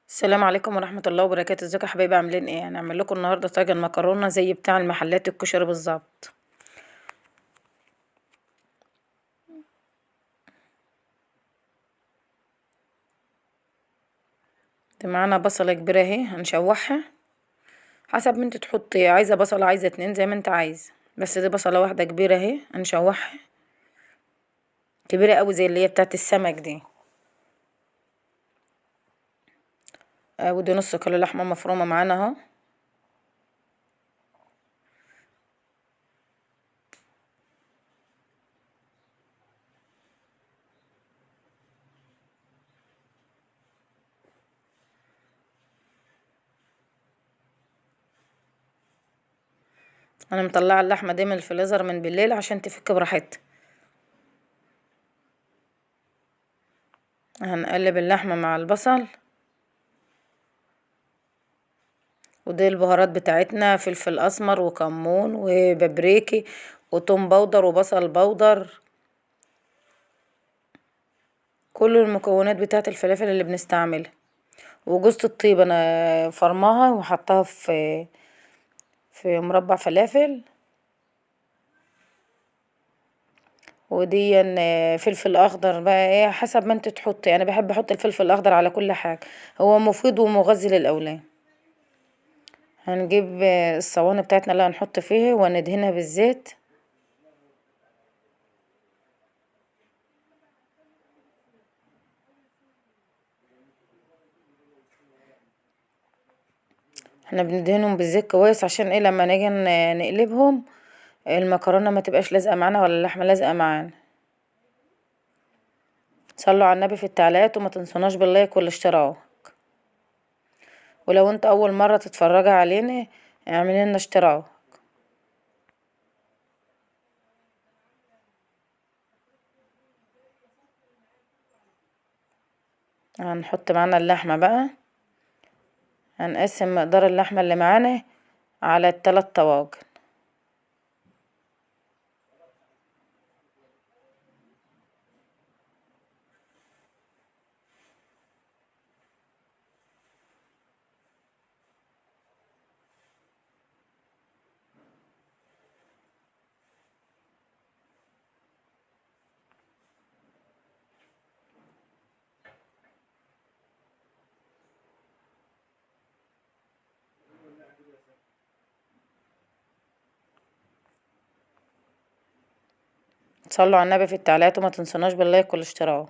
السلام عليكم ورحمة الله وبركاته، ازيكم يا حبايبي عاملين ايه؟ هنعمل لكم النهارده طاجن مكرونة زي بتاع المحلات الكشري بالظبط. دي معانا بصلة كبيرة اهي هنشوحها حسب ما انت تحطي، عايزة بصلة عايزة اتنين زي ما انت عايزة، بس دي بصلة واحدة كبيرة اهي هنشوحها، كبيرة اوي زي اللي هي بتاعت السمك دي. ودي نص كيلو لحمة مفرومة معانا اهو. انا مطلعة اللحمة دي من الفريزر من بالليل عشان تفك براحتها. هنقلب اللحمة مع البصل، ودي البهارات بتاعتنا فلفل اسمر وكمون وبابريكي وتوم بودر وبصل بودر، كل المكونات بتاعة الفلافل اللي بنستعملها. وجوزة الطيب انا فرماها وحطها في مربع فلافل. ودي فلفل اخضر بقى ايه حسب ما انت تحطي، انا بحب احط الفلفل الاخضر على كل حاجة، هو مفيد ومغذي للاولاد. هنجيب الصواني بتاعتنا اللي هنحط فيها وندهنها بالزيت. احنا بندهنهم بالزيت كويس عشان ايه لما نيجي نقلبهم المكرونة ما تبقاش لازقة معانا ولا اللحمة لازقة معانا. صلوا على النبي في التعليقات وما تنسوناش باللايك والاشتراك. ولو انت اول مرة تتفرجي علينا اعملي لنا اشتراك. هنحط معانا اللحمة بقى، هنقسم مقدار اللحمة اللي معانا على التلات طواجن. صلوا على النبي في التعليقات وما تنسوناش باللايك والاشتراك.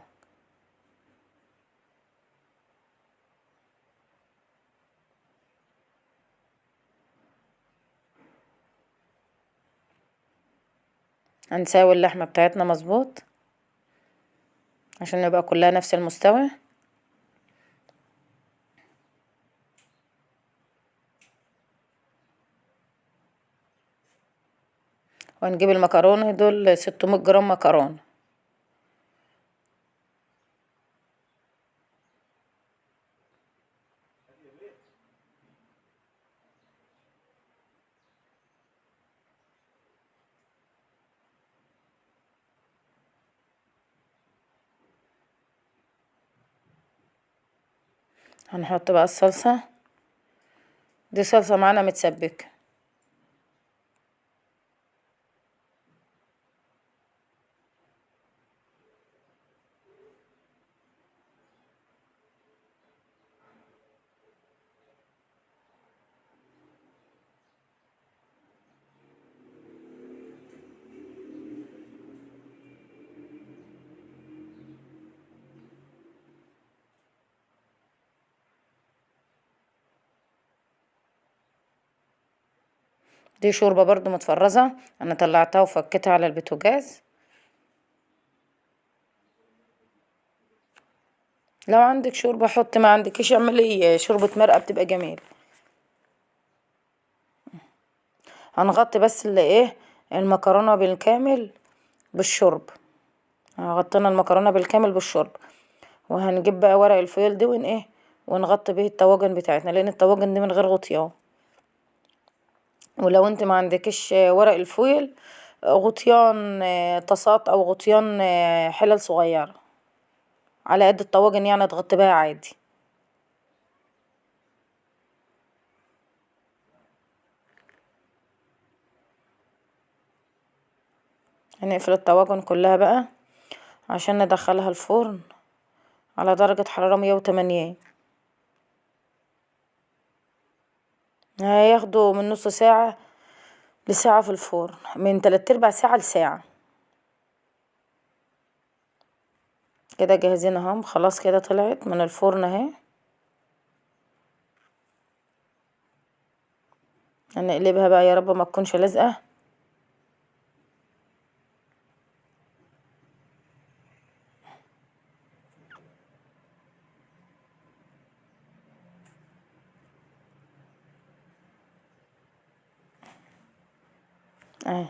هنساوي اللحمة بتاعتنا مظبوط عشان نبقى كلها نفس المستوى. وهنجيب المكرونة دول 600 جرام مكرونة. هنحط بقى الصلصة، دي صلصة معانا متسبكة. دي شوربة برضو متفرزة، انا طلعتها وفكيتها على البوتاجاز. لو عندك شوربة حطي، ما عندكيش اعملي شوربة مرقة بتبقى جميل. هنغطي بس اللي ايه المكرونة بالكامل بالشرب. غطينا المكرونة بالكامل بالشرب. وهنجيب بقى ورق الفويل دي ون ايه ونغطي بيه الطواجن بتاعتنا لان الطواجن دي من غير غطيان. ولو انت ما عندكش ورق الفويل غطيان طاسات او غطيان حلل صغيرة على قد الطواجن يعني تغطي بيها عادي. هنقفل الطواجن كلها بقى عشان ندخلها الفرن على درجة حرارة 180. هياخدوا من نص ساعة لساعة في الفرن، من 3/4 ساعة لساعة. كده جاهزين اهم، خلاص كده طلعت من الفرن اهي. هنقلبها بقى يا رب ما تكونش لازقة. اهي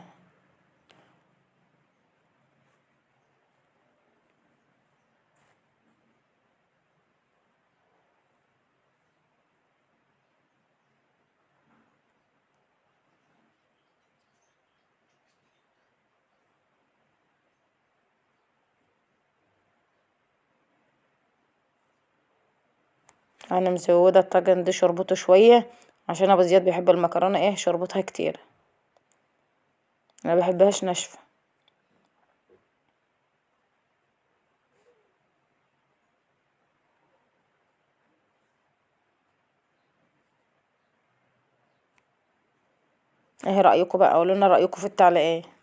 انا مزودة الطاجن دي شربته شوية عشان ابو زياد بيحب المكرونة ايه شربتها كتير، انا بحبهاش ناشفة. ايه رأيكم بقى؟ قولوا لنا رأيكم في التعليقات.